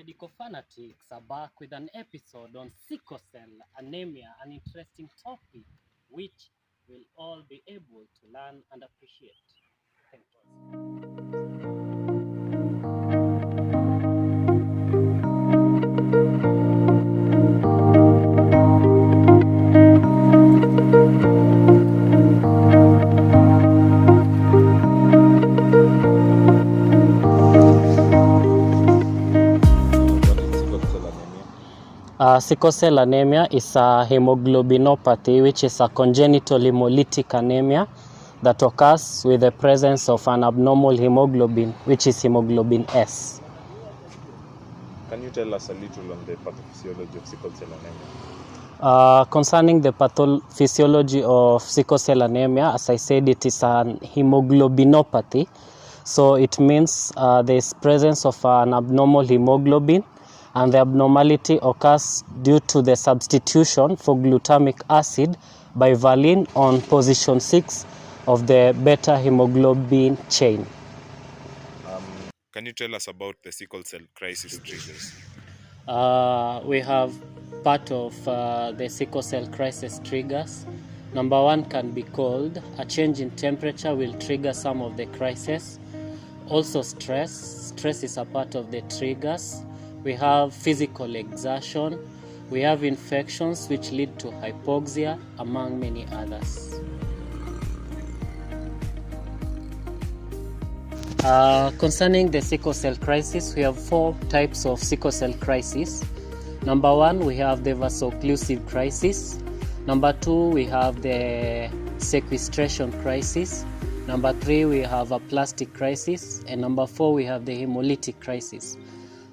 medical fanatics are back with an episode on sickle cell anemia, an interesting topic which we'll all be able to learn and appreciate. Thank you. Sickle cell anemia is a hemoglobinopathy, which is a congenital hemolytic anemia that occurs with the presence of an abnormal hemoglobin, which is hemoglobin S. Can you tell us a little on the pathophysiology of sickle cell anemia? Concerning the pathophysiology of sickle cell anemia, as I said, it is an hemoglobinopathy. So it means there is presence of an abnormal hemoglobin, and the abnormality occurs due to the substitution for glutamic acid by valine on position 6 of the beta hemoglobin chain. Can you tell us about the sickle cell crisis triggers? We have part of the sickle cell crisis triggers. Number one can be cold. A change in temperature will trigger some of the crises. Also stress. Stress is a part of the triggers. We have physical exertion. We have infections which lead to hypoxia, among many others. Concerning the sickle cell crisis, we have 4 types of sickle cell crisis. Number 1, we have the vaso-occlusive crisis. Number 2, we have the sequestration crisis. Number 3, we have a plastic crisis. And number 4, we have the hemolytic crisis.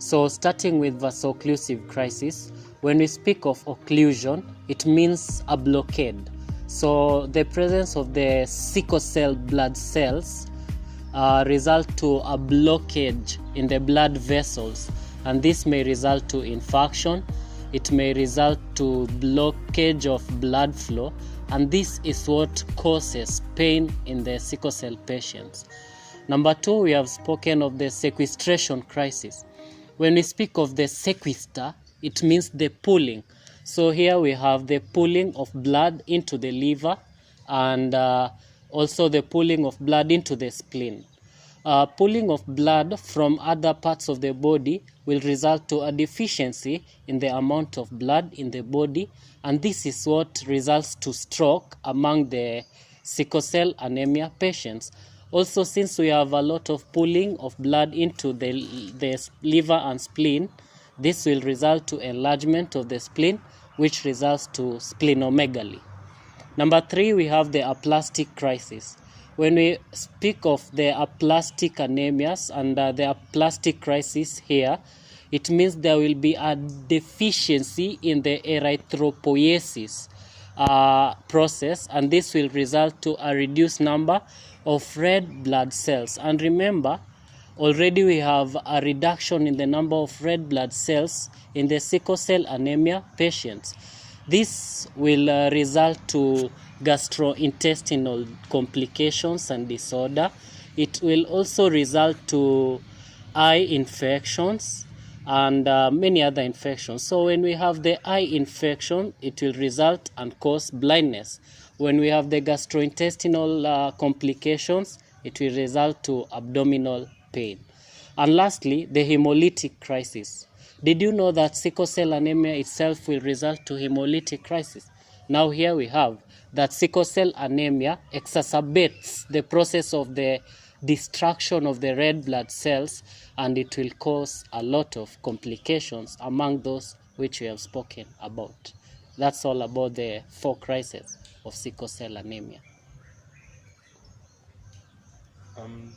So starting with vaso-occlusive crisis, when we speak of occlusion, it means a blockade. So the presence of the sickle cell blood cells result to a blockage in the blood vessels, and this may result to infarction. It may result to blockage of blood flow, and this is what causes pain in the sickle cell patients. Number 2, we have spoken of the sequestration crisis. When we speak of the sequester, it means the pulling. So here we have the pulling of blood into the liver, and also the pulling of blood into the spleen. Pulling of blood from other parts of the body will result to a deficiency in the amount of blood in the body, and this is what results to stroke among the sickle cell anemia patients. Also, since we have a lot of pulling of blood into the liver and spleen, this will result to enlargement of the spleen, which results to splenomegaly. Number 3, we have the aplastic crisis. When we speak of the aplastic anemias and the aplastic crisis here, it means there will be a deficiency in the erythropoiesis process, and this will result to a reduced number of red blood cells. And remember, already we have a reduction in the number of red blood cells in the sickle cell anemia patients. This will result to gastrointestinal complications and disorder. It will also result to eye infections and many other infections. So when we have the eye infection, it will result and cause blindness. When we have the gastrointestinal complications, it will result to abdominal pain. And lastly, the hemolytic crisis. Did you know that sickle cell anemia itself will result to hemolytic crisis? Now here we have that sickle cell anemia exacerbates the process of the destruction of the red blood cells, and it will cause a lot of complications among those which we have spoken about. That's all about the 4 crises of sickle cell anemia.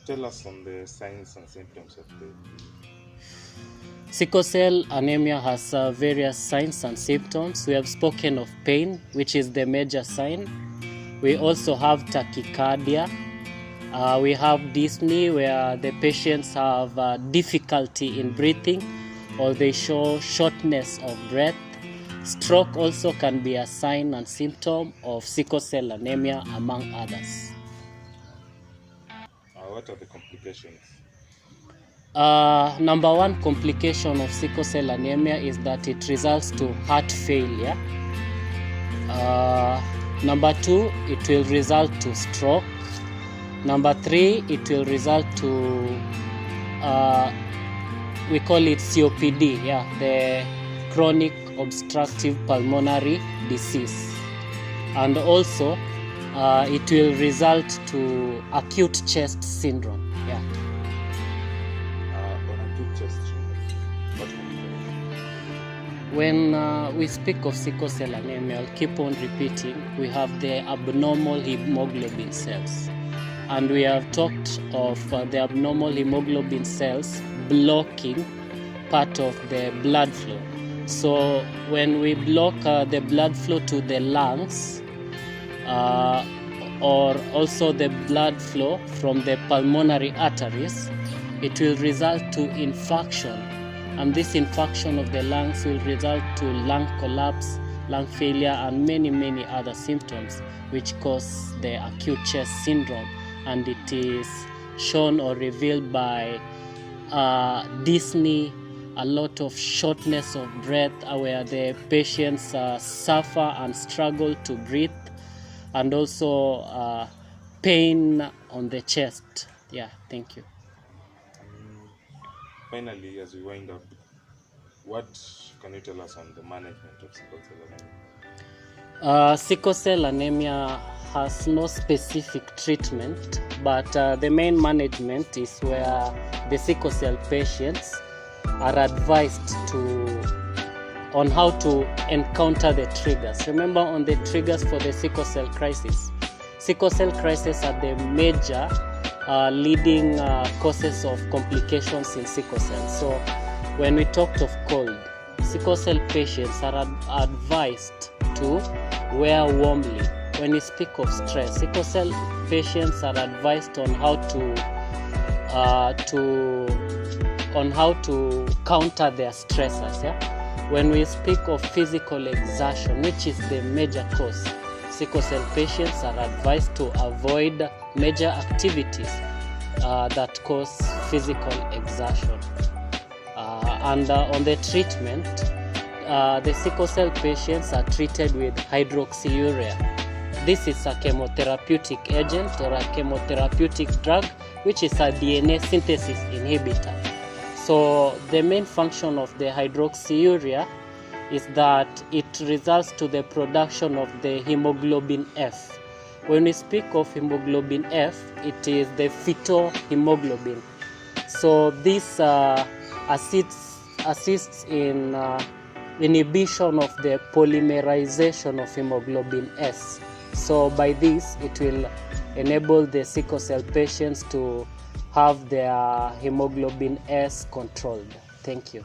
Tell us on the signs and symptoms of the sickle cell anemia has various signs and symptoms. We have spoken of pain, which is the major sign. We also have tachycardia. We have dyspnea, where the patients have difficulty in breathing, or they show shortness of breath. Stroke also can be a sign and symptom of sickle cell anemia, among others. what are the complications? Number one complication of sickle cell anemia is that it results to heart failure. Number two, it will result to stroke. Number three, it will result to we call it COPD, the chronic obstructive pulmonary disease. And also it will result to acute chest syndrome. On acute chest syndrome, what can you tell? When we speak of sickle cell anemia, I'll keep on repeating, we have the abnormal hemoglobin cells. And we have talked of the abnormal hemoglobin cells blocking part of the blood flow. So when we block the blood flow to the lungs, or also the blood flow from the pulmonary arteries, it will result to infarction. And this infarction of the lungs will result to lung collapse, lung failure, and many other symptoms which cause the acute chest syndrome. And it is shown or revealed by dyspnea, a lot of shortness of breath where the patients suffer and struggle to breathe, and also pain on the chest. Thank you. Finally, as we wind up, what can you tell us on the management of sickle cell anemia? Sickle cell anemia has no specific treatment, but the main management is where the sickle cell patients are advised on how to encounter the triggers. Remember, on the triggers for the sickle cell crisis. Sickle cell crisis are the major leading causes of complications in sickle cell. So when we talked of cold, sickle cell patients are advised to wear warmly. When we speak of stress, sickle cell patients are advised on how to counter their stressors. When we speak of physical exertion, which is the major cause, sickle cell patients are advised to avoid major activities that cause physical exertion. And on the treatment, the sickle cell patients are treated with hydroxyurea. This is a chemotherapeutic agent or a chemotherapeutic drug, which is a DNA synthesis inhibitor. So the main function of the hydroxyurea is that it results to the production of the hemoglobin F. When we speak of hemoglobin F, it is the fetal hemoglobin. So this assists in inhibition of the polymerization of hemoglobin S. So by this, it will enable the sickle cell patients to have their hemoglobin S controlled. Thank you.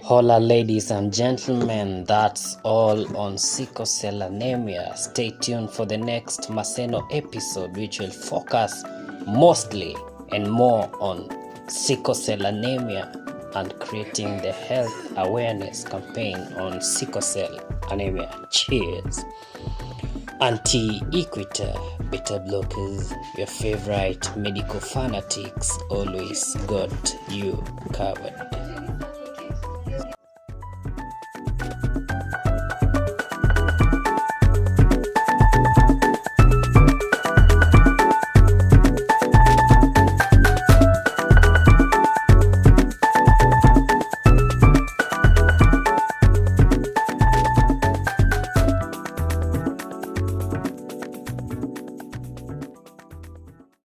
Hola, ladies and gentlemen, that's all on sickle cell anemia. Stay tuned for the next Maseno episode, which will focus mostly and more on sickle cell anemia and creating the health awareness campaign on sickle cell anemia. Cheers. Anti-Equator beta blockers, your favorite medical fanatics, always got you covered.